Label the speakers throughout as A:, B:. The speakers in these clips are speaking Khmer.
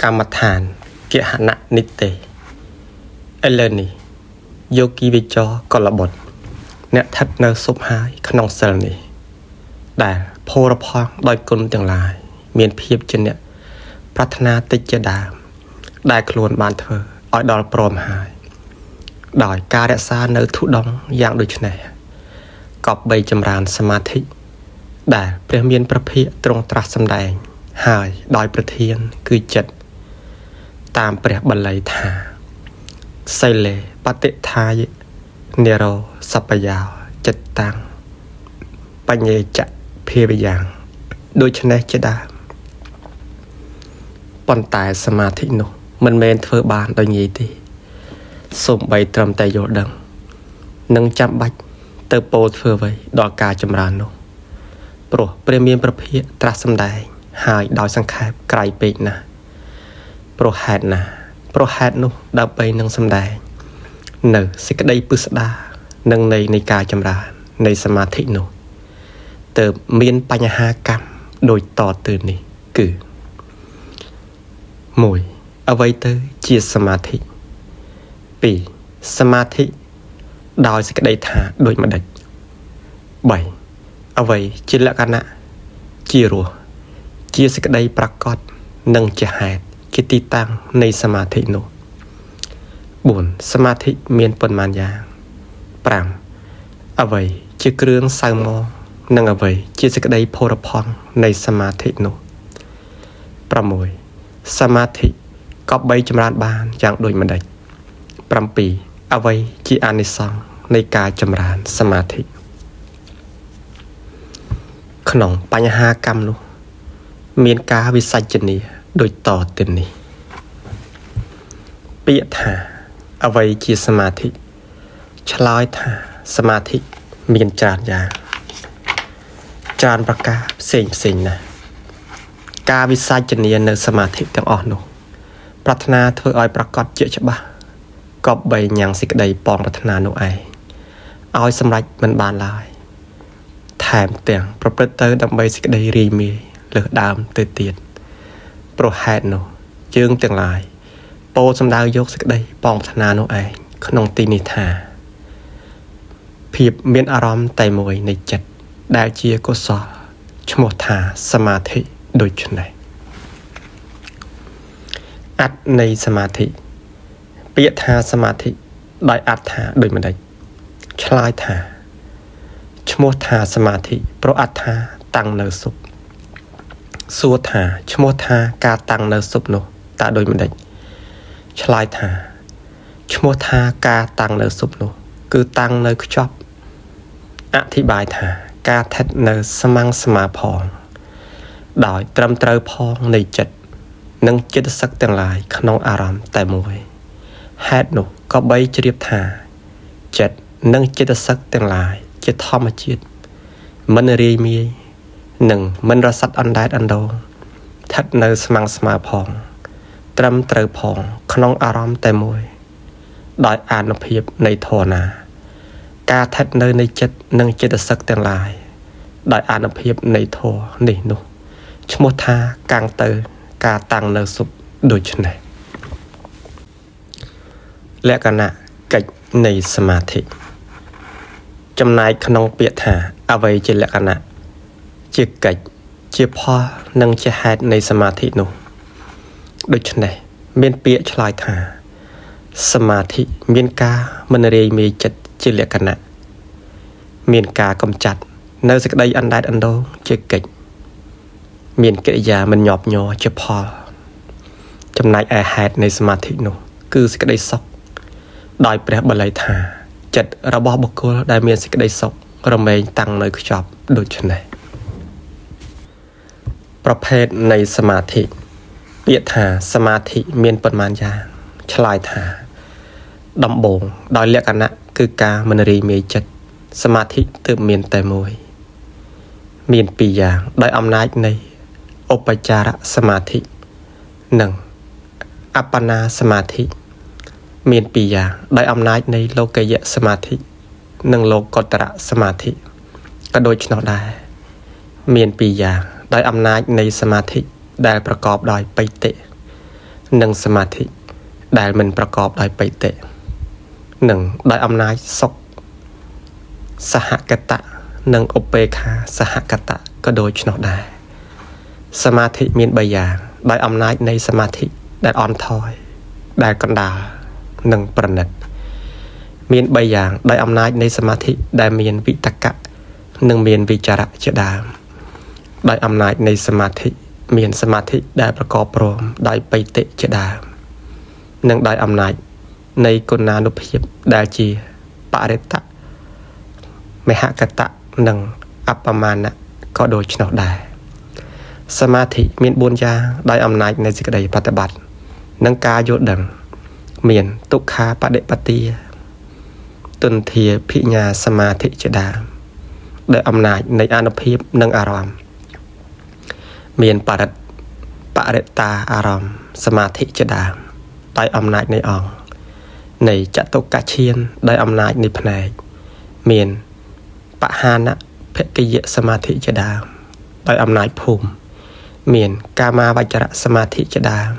A: កម្មដ្ឋានគហននិទេឥឡូវនេះយោគីវិចរកលបុត្រអ្នកស្ថិតនៅសុបហើយក្នុងសិលនេះដែលភោរផលដោយគុណទាំងឡាយមានភាពជាអ្នកប្រាថ្នាតិចជាដើមដែលខ្លួនបានធ្វើឲ្យដល់ព្រមហើយដោយការរក្សានៅធុដងយ៉ាងដូចនេះកប់បីចម្រើនសមាធិដែលព្រះមានប្រភិយទ្រង់ត្រាស់សម្ដែងហើយដោយប្រធានគឺចិត្តតាមព្រះបាលីថាសីលេបតិថាយនិរោសពយោចិត្តតាំងបញ្ញេចភាវយ៉ាងដូច្នេះជាដើមប៉ុន្តែសមាធិនោះមិនមែនធ្វើបានដោយងាយទេសូម្បីត្រឹមតែយល់ដឹងនឹងចាំបាច់ទៅពោលធ្វើអ្វីដល់ការចម្រើននោះព្រោះព្រះមានប្រភិយត្រាស់សម្ដែងហើយដោយសង្ខេបក្រៃពេកណាស់ព្រោះហេតុណាព្រោះហេតុនោះដើម្បីនឹងសម្ដែងនៅសេចក្តីពិស្ដារនិងនៃការចម្រើននៃសមាធិនោះទើបមានបញ្ហាកម្មដូចតទៅនេះគឺ1អ្វីទៅជាសមាធិ2សមាធិដោយសេចក្តីថាដូចម្ដេច3អ្វីជាលក្ខណៈជារសជាសេចក្តីប្រកបនិងជាហេតុជាទីតាំងនៃសមាធិនោះ4សមាធិមានប៉ុន្មានយ៉ាង5អ្វីជាគ្រឿងសៅមកនិងអ្វីជាសេចក្តីភោរផលនៃសមាធិនោះ6សមាធិកប់បីចម្រើនបានយ៉ាងដូចម្ដេច7អ្វីជាអានិសង្សនៃការចម្រើនសមាធិក្នុងបញ្ហាកម្មនោះមានការវិសាចនាដូចតទៅនេះពាក្យថាអ្វីជាសមាធិឆ្លើយថាសមាធិមានច្រើនយ៉ាងច្រើនប្រការផ្សេងណាស់ការវិសាចនានៅសមាធិទាំងអស់នោះប្រាថ្នាធ្វើឲ្យប្រកបជាច្បាស់កប់បីញ៉ាំងសេចក្តីប៉ងប្រាថ្នានោះឯងឲ្យសម្រេចមិនបានឡើយថែមទាំងប្រព្រឹត្តទៅដើម្បីសេចក្តីរីមាយលើសដើមទៅទៀតព្រោះហេតុនោះជើងទាំងឡាយពោលសំដៅយកសេចក្តីប៉ងប្រាថ្នានោះឯងក្នុងទីនេះថាភាពមានអារម្មណ៍តែមួយនៃចិត្តដែលជាកុសលឈ្មោះថាសមាធិដូច្នេះអត្ថនៃសមាធិពាក្យថាសមាធិដោយអត្ថថាដូចម្ដេចឆ្លើយថាឈ្មោះថាសមាធិព្រោះអត្ថថាតាំងនៅសុបសួរថាឈ្មោះថាការតាំងនៅសុបនោះតើដូចម្ដេចឆ្លើយថាឈ្មោះថាការតាំងនៅសុបនោះគឺតាំងនៅខ្ចប់អធិប្បាយថាការស្ថិតនៅស្មាំងស្មាផងដោយត្រឹមត្រូវផងនៃចិត្តនិងចិត្តសឹកទាំងឡាយក្នុងអារម្មណ៍តែមួយហេតុនោះក៏បីជ្រាបថាចិត្តនិងចិត្តសឹកទាំងឡាយជាធម្មជាតិមិនរាយមាយនិងមិនរសាត់អណ្ដែតអណ្ដូងស្ថិតនៅស្មាំងស្មាផងត្រឹមត្រូវផងក្នុងអារម្មណ៍តែមួយដោយអានុភាពនៃធម៌ណាការស្ថិតនៅនៃចិត្តនិងចិត្តសឹកទាំងឡាយដោយអានុភាពនៃធម៌នេះនោះឈ្មោះថាកាំងទៅការតាំងនៅសុបដូច្នេះលក្ខណៈកិច្ចនៃសមាធិចំណែកក្នុងពាក្យថាអ្វីជាលក្ខណៈជាកិច្ចជាផលនិងជាហេតុនៃសមាធិនោះដូច្នេះមានពាក្យឆ្លើយថាសមាធិមានការមិនរាយមាយចិត្តជាលក្ខណៈមានការកំចាត់នៅសេចក្តីអណ្ដែតអណ្ដូងជាកិច្ចមានកិរិយាមិនញាប់ញ័រជាផលចំណែកឯហេតុនៃសមាធិនោះគឺសេចក្តីសុខដោយព្រះបាលីថាចិត្តរបស់បុគ្គលដែលមានសេចក្តីសុខរមែងតាំងនៅខ្ចប់ដូច្នេះប្រភេទនៃសមាធិពាក្យថាសមាធិមានប៉ុន្មានយ៉ាងឆ្លើយថាដំបូងដោយលក្ខណៈគឺការមិនរាយមាយចិត្តសមាធិទើបមានតែមួយមានពីរយ៉ាងដោយអំណាចនៃឧបចារសមាធិនិងអបណាសមាធិមានពីរយ៉ាងដោយអំណាចនៃលោកយៈសមាធិនិងលោកុត្តរសមាធិក៏ដូច្នោះដែរមានពីរយ៉ាងដោយអំណាចនៃសមាធិដែលប្រកបដោយបិតិ និងសមាធិដែលមិនប្រកបដោយបិតិនិងដោយអំណាចសុខសហកតៈនិងឧបេក្ខាសហកតៈក៏ដូចនោះដែរសមាធិមាន3យ៉ាងដោយអំណាចនៃសមាធិដែលអន់ថយដែលកណ្ដាលនិងប្រណិតមាន3យ៉ាងដោយអំណាចនៃសមាធិដែលមានវិតកៈនិងមានវិចារៈជាដើមដោយអំណាចនៃសមាធិមានសមាធិដែលប្រកបព្រមដោយបិតិជាដើមនិងដោយអំណាចនៃគុណានុភាពដែលជាបរិត្តៈមហកតៈនិងអបមាណៈក៏ដូចនោះដែរសមាធិមាន4យ៉ាងដោយអំណាចនៃសេចក្តីបប្រតិបត្តិនិងការយល់ដឹងមានទុក្ខាបដិបទាទុន្ធាភិញ្ញាសមាធិជាដើមដោយអំណាចនៃអនុភាពនិងអារម្មណ៍មានបរិត្តាអារម្មណ៍សមាធិជាដើមដោយអំណាចនៃអង្គនៃចតុកឈានដោយអំណាចនៃភ្នែកមានបហានភគយសមាធិជាដើមដោយអំណាចភូមិមានកាមាវចរសមាធិជាដើម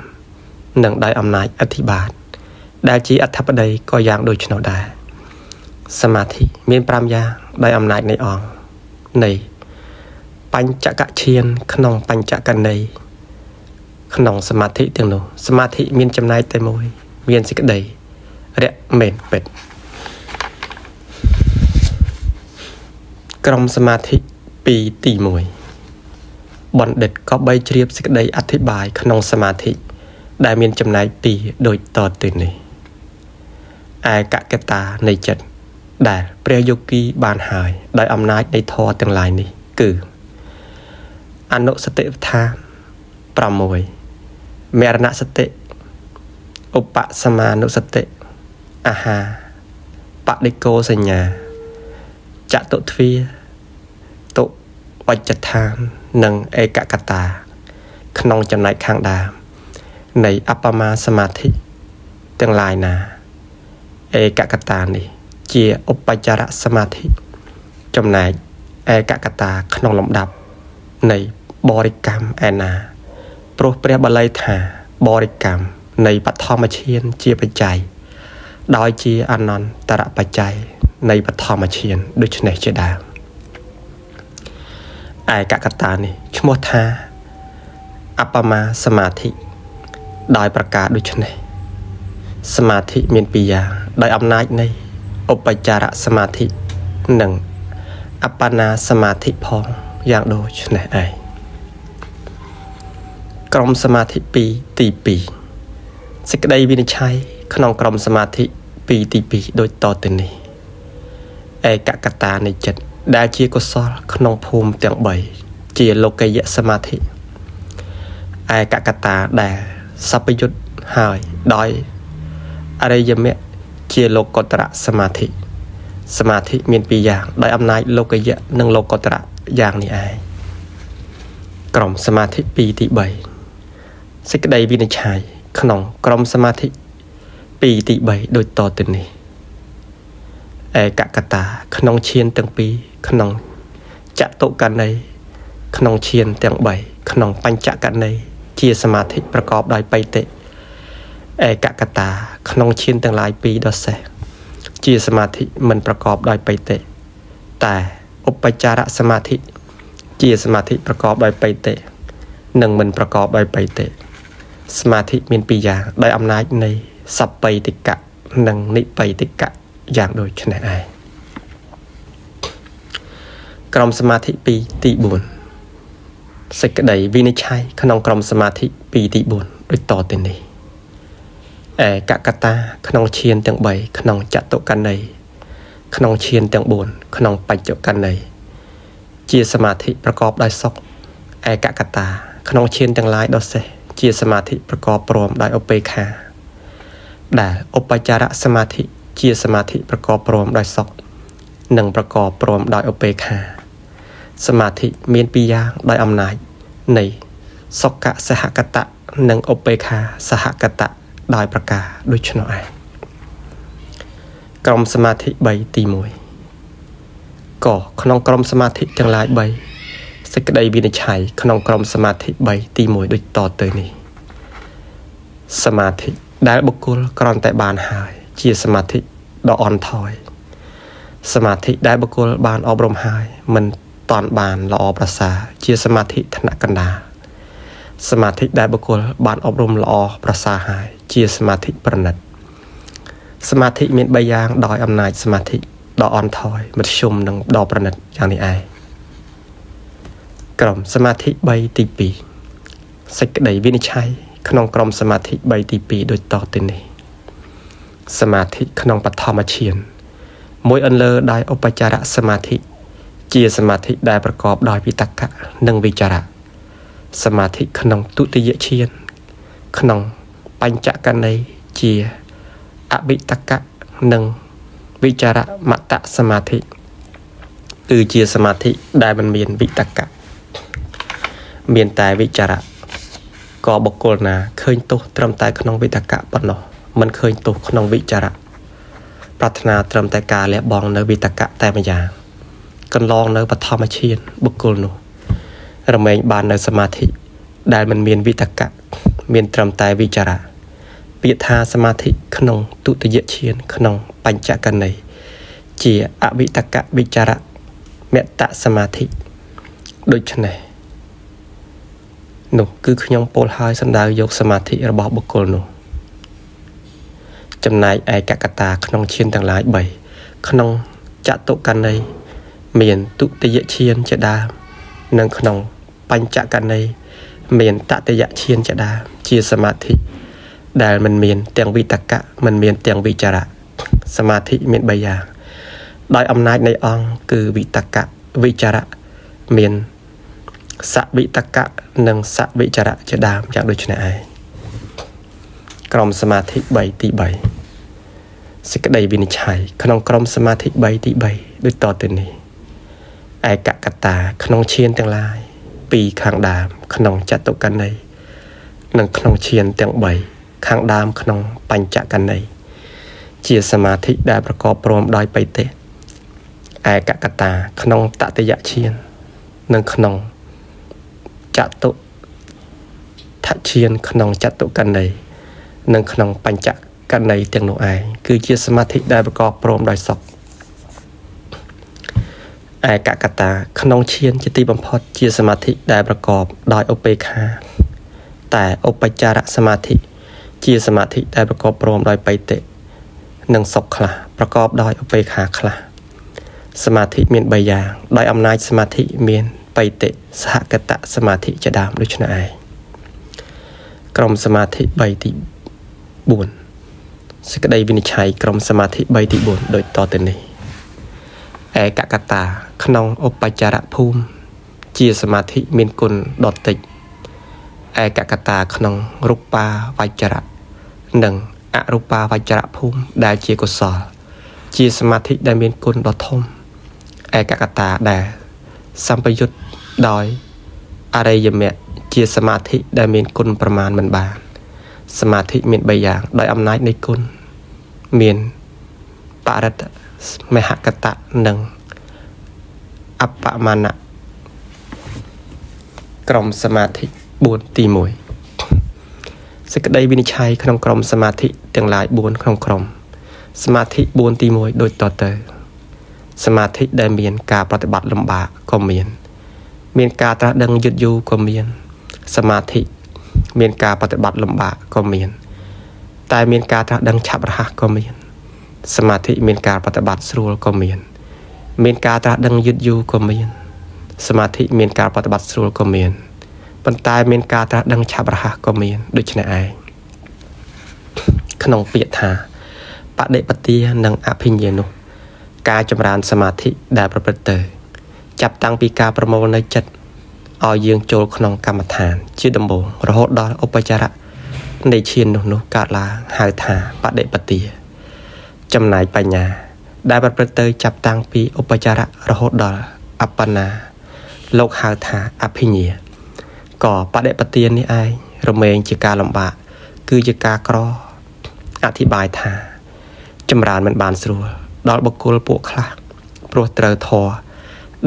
A: និងដោយអំណាចអធិបាតដែលជាអធិបតីក៏យ៉ាងដូចនោះដែរសមាធិមាន5យ៉ាងដោយអំណាចនៃអង្គនៃបញ្ចកឈានក្នុងបញ្ចកន័យក្នុងសមាធិទាំងនោះសមាធិមានចំណែកតែមួយមានសេចក្តីរៈមែនពិតក្រុមសមាធិពីទី1បណ្ឌិតក៏បីជ្រាបសេចក្តីអធិប្បាយក្នុងសមាធិដែលមានចំណែក2ដូចតទៅនេះឯកកតានៃចិត្តដែលព្រះយោគីបានហើយដោយអំណាចនៃធម៌ទាំងឡាយនេះគឺអនុសតិប្បដ្ឋាន6មរណសតិឧបសមានុសតិអាហាបដិកោសញ្ញាចតុទ្វាតុបច្ចដ្ឋាននិងឯកកតាក្នុងចំណែកខាងដើមនៃអបមាសមាធិទាំងឡាយណាឯកកតានេះជាឧបចារសមាធិចំណែកឯកកតាក្នុងលំដាប់នៃបរិកម្មឯណាព្រោះព្រះបាលីថាបរិកម្មនៃបឋមឈានជាបច្ច័យដោយជាអនន្តរបច្ច័យនៃបឋមឈានដូច្នេះជាដើមឯកកតានេះឈ្មោះថាអបមាសមាធិដោយប្រការដូច្នេះសមាធិមាន2យ៉ាងដោយអំណាចនៃឧបចារសមាធិនិងអបណាសមាធិផងយ៉ាងដូចនេះឯងក្រុមសមាធិទី2សេចក្តីវិនិច្ឆ័យក្នុងក្រុមសមាធិទី2ដូចតទៅនេះឯកកតានៃចិត្តដែលជាកុសលក្នុងភូមិទាំង3ជាលោកយៈសមាធិឯកកតាដែលសពយុទ្ធហើយដោយអរិយមគ្គជាលោកុត្តរសមាធិសមាធិមាន2យ៉ាងដោយអំណាចលោកយៈនិងលោកុត្តរយ៉ាងនេះឯងក្រុមសមាធិទី3សេចក្តីវិនិច្ឆ័យក្នុងក្រុមសមាធិទី3ដូចតទៅនេះឯកកតាក្នុងឈានទាំង2ក្នុងចតុកណីក្នុងឈានទាំង3ក្នុងបញ្ចកណីជាសមាធិប្រកបដោយបិតិឯកកតាក្នុងឈានទាំងឡាយ2ដ៏សេះជាសមាធិមិនប្រកបដោយបិតិតែឧបចារសមាធិជាសមាធិប្រកបដោយបិតិនិងមិនប្រកបដោយបិតិសមាធិមាន2យ៉ាងដោយអំណាចនៃសបិតិកៈនិងនិបិតិកៈយ៉ាងដូចនេះឯងក្រុមសមាធិទី4សេចក្តីវិនិច្ឆ័យក្នុងក្រុមសមាធិទី4ដូចតទៅនេះឯកកតាក្នុងឈានទាំង3ក្នុងចតុកណីក្នុងឈានទាំង4ក្នុងបញ្ចកណីជាសមាធិប្រកបដោយសុខឯកកតាក្នុងឈានទាំងឡាយដ៏សេះជាសមាធិប្រកបព្រមដោយឧបេក្ខាដែលឧបចារសមាធិជាសមាធិប្រកបព្រមដោយសុខនិងប្រកបព្រមដោយឧបេក្ខាសមាធិមាន2យ៉ាងដោយអំណាចនៃសុខសហកតៈនិងឧបេក្ខាសហកតៈដោយប្រការដូច្នោះឯងក្រុមសមាធិ3ទី1ក៏ក្នុងក្រុមសមាធិទាំងឡាយ3សេចក្តីវិនិច្ឆ័យក្នុងក្រុមសមាធិ3ទី1ដូចតទៅនេះ សមាធិដែលបុគ្គលគ្រាន់តែបានហើយជាសមាធិដ៏អន់ថយសមាធិដែលបុគ្គលបានអប់រំហើយមិនតាន់បានល្អប្រសើរជាសមាធិថ្នាក់កណ្ដាលសមាធិដែលបុគ្គលបានអប់រំល្អប្រសើរហើយជាសមាធិប្រណិតសមាធិមាន3យ៉ាងដោយអំណាចសមាធិដ៏អន់ថយមធ្យមនិងដ៏ប្រណិតយ៉ាងនេះឯងក្រុមសមាធិ3ទី2សេចក្តីវិនិច្ឆ័យក្នុងក្រុមសមាធិ3ទី2ដូចតទៅនេះសមាធិក្នុងបឋមឈានមួយអន្លើដោយឧបចារសមាធិជាសមាធិដែលប្រកបដោយវិតក្កនិងវិចារៈសមាធិក្នុងទុតិយឈានក្នុងបញ្ចកណីជាអវិតក្កនិងវិចារមតសមាធិគឺជាសមាធិដែលមិនមានវិតក្កមានតែវិចារៈក៏បុគ្គលណាឃើញទោសត្រឹមតែក្នុងវិតក្កប៉ុណ្ណោះមិនឃើញទោសក្នុងវិចារៈប្រាថ្នាត្រឹមតែការលះបង់នៅវិតក្កតែម្យ៉ាងកន្លងនៅបឋមឈានបុគ្គលនោះរមែងបាននៅសមាធិដែលមិនមានវិតក្កមានត្រឹមតែវិចារៈពាក្យថាសមាធិក្នុងទុតិយឈានក្នុងបញ្ចកណីជាអវិតក្កវិចារមតសមាធិដូច្នេះនោះគឺខ្ញុំពោលឲ្យសំដៅយកសមាធិរបស់បុគ្គលនោះចំណែកឯកកតាក្នុងឈានទាំងឡាយ3ក្នុងចតុកណីមានទុតិយឈានជាដើមនិងក្នុងបញ្ចកណីមានតតិយឈានជាដើមជាសមាធិដែលមិនមានទាំងវិតក្កមិនមានទាំងវិចារៈសមាធិមាន3យ៉ាងដោយអំណាចនៃអង្គគឺវិតក្កវិចារៈមានសវិតក្កនិងសវិចារៈជាដើមយ៉ាងដូចនេះឯងក្រុមសមាធិ3ទី3សេចក្តីវិនិច្ឆ័យក្នុងក្រុមសមាធិ3ទី3ដូចតទៅនេះឯកកតាក្នុងឈានទាំងឡាយ2ខាងដើមក្នុងចតុកណីនិងក្នុងឈានទាំង3ខាងដើមក្នុងបញ្ចកណីជាសមាធិដែលប្រកបព្រមដោយបៃតេឯកកតាក្នុងតតិយឈាននិងក្នុងចតុថឈានក្នុងចតុកណីនិងក្នុងបញ្ចកណីទាំងនោះឯងគឺជាសមាធិដែលប្រកបព្រមដោយសុខឯកកតាក្នុងឈានជាទីបំផុតជាសមាធិដែលប្រកបដោយឧបេក្ខាតែឧបចារសមាធិជាសមាធិដែលប្រកបព្រមដោយបៃតេនិងសុខខ្លះប្រកបដោយឧបេក្ខាខ្លះសមាធិមាន3យ៉ាងដោយអំណាចសមាធិមានបៃតេសហកតសមាធិជាដើមដូចនេះឯងក្រុមសមាធិ3ទី4សេចក្តីវិនិច្ឆ័យក្រុមសមាធិ3ទី4ដូចតទៅនេះឯកកតាក្នុងឧបចារភូមិជាសមាធិមានគុណដុតតិចឯកកតាក្នុងរូបាវចរៈនិងអរូបាវចរភូមិដែលជាកុសលជាសមាធិដែលមានគុណដ៏ធំឯកកតាដែលសម្ពយុទ្ធដោយអរិយមគ្គជាសមាធិដែលមានគុណប្រមាណមិនបានសមាធិមាន3យ៉ាងដោយអំណាចនៃគុណមានបរិត្តមហកតៈនិងអបមាណៈក្រុមសមាធិ4ទី1សេចក្តីវិនិច្ឆ័យក្នុងក្រុមសមាធិទាំងឡាយ4ក្នុងក្រុមសមាធិ4ទី1ដូចតទៅសមាធិដែលមានការប្រតិបត្តិលំបាកក៏មានការត្រាស់ដឹងយឺតយូរក៏មានសមាធិមានការប្រតិបត្តិលំបាកក៏មានតែមានការត្រាស់ដឹងឆាប់រហ័សក៏មានសមាធិមានការប្រតិបត្តិស្រួលក៏មានការត្រាស់ដឹងយឺតយូរក៏មានសមាធិមានការប្រតិបត្តិស្រួលក៏មានប៉ុន្តែមានការត្រាស់ដឹងឆាប់រហ័សក៏មានដូចនេះឯងក្នុងពាក្យថាបដិបទានិងអភិញ្ញានោះការចម្រើនសមាធិដែលប្រព្រឹត្តទៅចាប់តាំងពីការប្រមូលនៅចិត្តឲ្យយើងចូលក្នុងកម្មដ្ឋានជាដំបូងរហូតដល់ឧបចារៈនៃឈាននោះកើតឡើងហៅថាបដិបទាចំណែកបញ្ញាដែលប្រព្រឹត្តទៅចាប់តាំងពីឧបចារៈរហូតដល់អបបណ្ណាលោកហៅថាអភិញ្ញាក៏បដិបទានេះឯងរមែងជាការលំបាកគឺជាការក្រអធិប្បាយថាចម្រើនមិនបានស្រួលដល់បុគ្គលពួកខ្លះព្រោះត្រូវធរ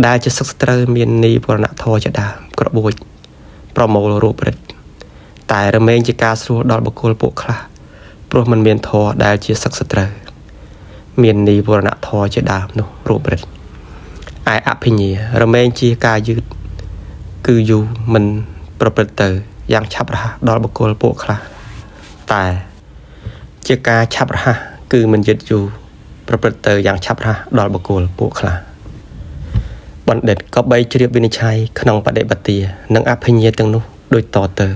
A: ដែលជាសឹកស្ត្រូវមាននីវរណធរជាដើមក្របួចប្រមូលរូបរិទ្ធ តែរមែងជាការស្រួលដល់បុគ្គលពួកខ្លះព្រោះมันមានធម៌ដែលជាសឹកសត្រូវមាននិវរណធម៌ជាដើមនោះរូបរិទ្ធឯអភិញ្ញារមែងជាការយឺតគឺយូរមិនប្រព្រឹត្តទៅយ៉ាងឆាប់រហ័សដល់បុគ្គលពួកខ្លះតែជាការឆាប់រហ័សគឺមិនយឺតយូរប្រព្រឹត្តទៅយ៉ាងឆាប់រហ័សដល់បុគ្គលពួកខ្លះបណ្ឌិតក៏បីជ្រាបវិនិច្ឆ័យក្នុងបដិបទានិងអភិញ្ញាទាំងនោះដូចតទៅ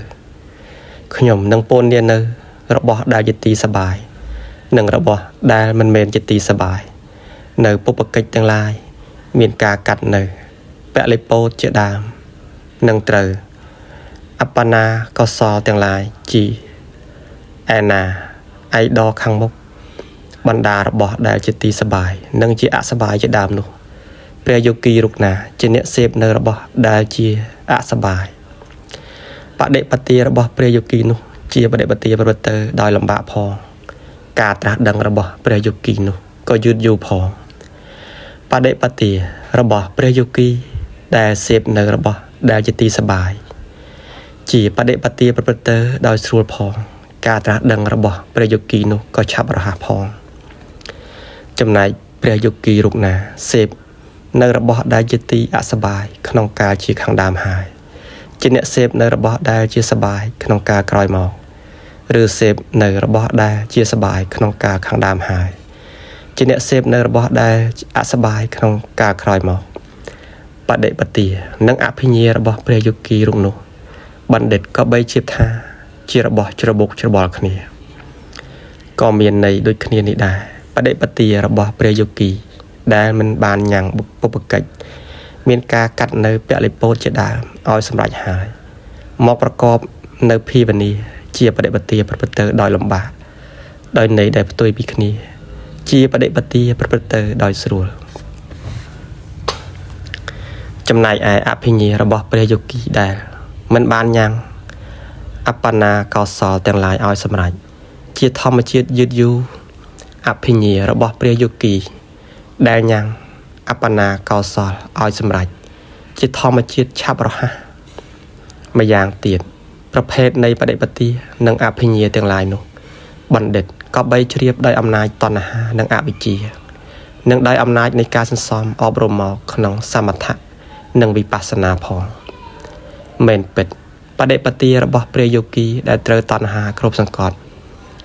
A: ខ្ញុំនឹងពូននានៅរបស់ដែលជាទីសបាយនិងរបស់ដែលមិនមែនជាទីសបាយនៅពុបកិច្ចទាំងឡាយមានការកាត់នៅពលិពោតជាដើមនឹងត្រូវអបណាកសលទាំងឡាយជីឯណាឯដខាងមុខបណ្ដារបស់ដែលជាទីសបាយនិងជាអសបាយជាដើមនោះព្រះយោគីរូបណាជាអ្នកសេពនៅរបស់ដែលជាអសបាយបដិបទារបស់ព្រះយោគីនោះជាបដិបទាប្រព្រឹត្តទៅដោយលំបាកផងការត្រាស់ដឹងរបស់ព្រះយោគីនោះក៏យឺតយូរផងបដិបទារបស់ព្រះយោគីដែលសេពនៅរបស់ដែលជាទីសបាយជាបដិបទាប្រព្រឹត្តទៅដោយស្រួលផងការត្រាស់ដឹងរបស់ព្រះយោគីនោះក៏ឆាប់រហ័សផងចំណែកព្រះយោគីរូបណាសេពនៅរបស់ដែលជាទីអសបាយក្នុងកាលជាខាងដើមហើយជាអ្នកសេពនៅរបស់ដែលជាសបាយក្នុងកាលក្រោយមកឬសេពនៅរបស់ដែលជាសបាយក្នុងកាលខាងដើមហើយជាអ្នកសេពនៅរបស់ដែលអសបាយក្នុងកាលក្រោយមកបដិបទានិងអភិញ្ញារបស់ព្រះយោគីរូបនោះបណ្ឌិតក៏បីជាថាជារបស់ច្របូកច្របល់គ្នាក៏មានន័យដូចគ្នានេះដែរបដិបទារបស់ព្រះយោគីដែលមិនបានញ៉ាំងពុបកិច្ចមានការកាត់នៅពលិពោតជាដើមឲ្យសម្រេចហើយមកប្រកបនៅភីវនីជាបដិបទាប្រព្រឹត្តទៅដោយលំបាកដោយន័យដែលផ្ទុយពីគ្នាជាបដិបទាប្រព្រឹត្តទៅដោយស្រួលចំណែកឯអភិញ្ញារបស់ព្រះយោគីដែលមិនបានញ៉ាំងអបណាកោសលទាំងឡាយឲ្យសម្រេចជាធម្មជាតិយឺតយូរអភិញ្ញារបស់ព្រះយោគីដែលញ៉ាំងអបណាកោសលឲ្យសម្រេចជាធម្មជាតិឆាប់រហ័សម្យ៉ាងទៀតប្រភេទនៃបដិបទានិងអភិញ្ញាទាំងឡាយនោះបណ្ឌិតក៏បីជ្រាបដោយអំណាចតណ្ហានិងអវិជ្ជានិងដោយអំណាចនៃការសន្សំអប់រំមកក្នុងសមថៈនិងវិបស្សនាផងមែនពិតបដិបទារបស់ព្រះយោគីដែលត្រូវតណ្ហាគ្រប់សង្កត់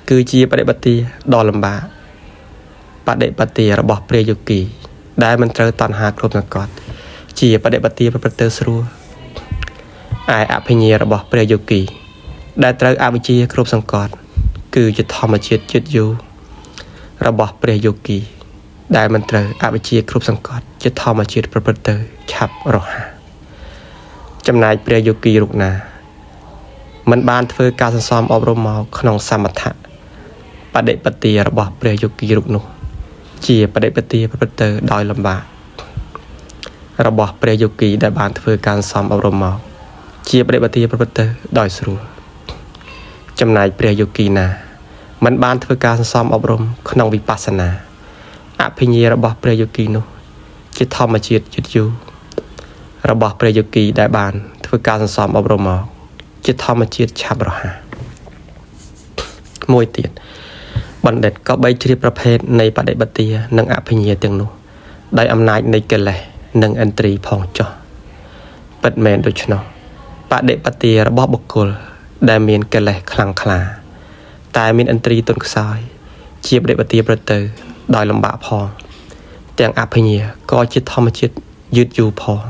A: គឺជាបដិបទាដ៏លំបាកបដិបទារបស់ព្រះយោគីដែលមិនត្រូវតណ្ហាគ្រប់សង្កត់ជាបដិបទាប្រព្រឹត្តទៅស្រួលឯអភិញ្ញារបស់ព្រះយោគីដែលត្រូវអវិជ្ជាគ្រប់សង្កត់គឺជាធម្មជាតិយឺតយូររបស់ព្រះយោគីដែលមិនត្រូវអវិជ្ជាគ្រប់សង្កត់ជាធម្មជាតិប្រព្រឹត្តទៅឆាប់រហ័សចំណែកព្រះយោគីរូបណាមិនបានធ្វើការសន្សំអប់រំមកក្នុងសមថៈបដិបទារបស់ព្រះយោគីរូបនោះជាបដិបទាប្រព្រឹត្តទៅដោយលំបាករបស់ព្រះយោគីដែលបានធ្វើការសន្សំអប់រំមកជាបដិបទាប្រព្រឹត្តទៅដោយស្រួលចំណែកព្រះយោគីណាមិនបានធ្វើការសន្សំអប់រំក្នុងវិបស្សនាអភិញ្ញារបស់ព្រះយោគីនោះជាធម្មជាតិយឺតយូររបស់ព្រះយោគីដែលបានធ្វើការសន្សំអប់រំមកជាធម្មជាតិឆាប់រហ័សមួយទៀតបណ្ឌិតក៏បីជ្រាបប្រភេទនៃបដិបទានិងអភិញ្ញាទាំងនោះដោយអំណាចនៃកិលេសនិងឥន្ទ្រីផងចុះពិតមែនដូច្នោះបដិបទារបស់បុគ្គលដែលមានកិលេសខ្លាំងក្លាតែមានឥន្ទ្រីទន់ខ្សោយជាបដិបទាប្រព្រឹត្តទៅដោយលំបាកផងទាំងអភិញ្ញាក៏ជាធម្មជាតិយឺតយូរផង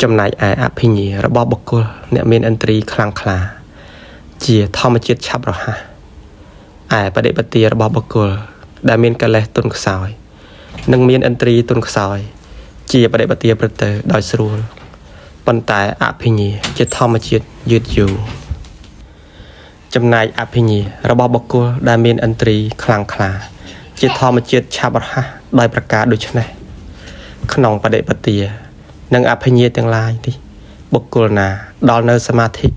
A: ចំណែកឯអភិញ្ញារបស់បុគ្គលអ្នកមានឥន្ទ្រីខ្លាំងក្លាជាធម្មជាតិឆាប់រហ័សឯបដិបទារបស់បុគ្គលដែលមានកិលេសទន់ខ្សោយនិងមានឥន្ទ្រីទន់ខ្សោយជាបដិបទាប្រព្រឹត្តទៅដោយស្រួលប៉ុន្តែអភិញ្ញាជាធម្មជាតិយឺតយូរចំណែកអភិញ្ញារបស់បុគ្គលដែលមានឥន្ទ្រីខ្លាំងក្លាជាធម្មជាតិឆាប់រហ័សដោយប្រការដូចនេះក្នុងបដិបទានិងអភិញ្ញាទាំងឡាយនេះបុគ្គលណាដល់នៅសមាធិ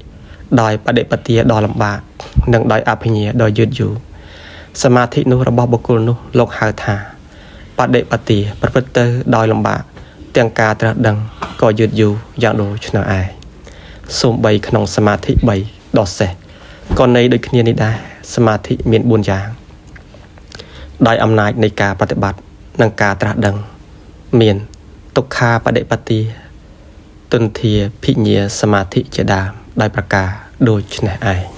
A: ដោយបដិបទាដ៏លំបាកនិងដោយអភិញ្ញាដ៏យឺតយូរសមាធិនោះរបស់បុគ្គលនោះលោកហៅថាបដិបទាប្រព្រឹត្តទៅដោយលំបាកទាំងការត្រាស់ដឹងក៏យឺតយូរយ៉ាងដូចនោះឯងសូម្បីក្នុងសមាធិ3 ដកសេះក៏នៃដូចគ្នានេះដែរសមាធិមាន4យ៉ាងដោយអំណាចនៃការប្រតិបត្តិនិងការត្រាស់ដឹងមានទុក្ខាបដិបត្តិទុន្ធាភិញ្ញាសមាធិជាដើមដោយប្រការដូចនេះឯង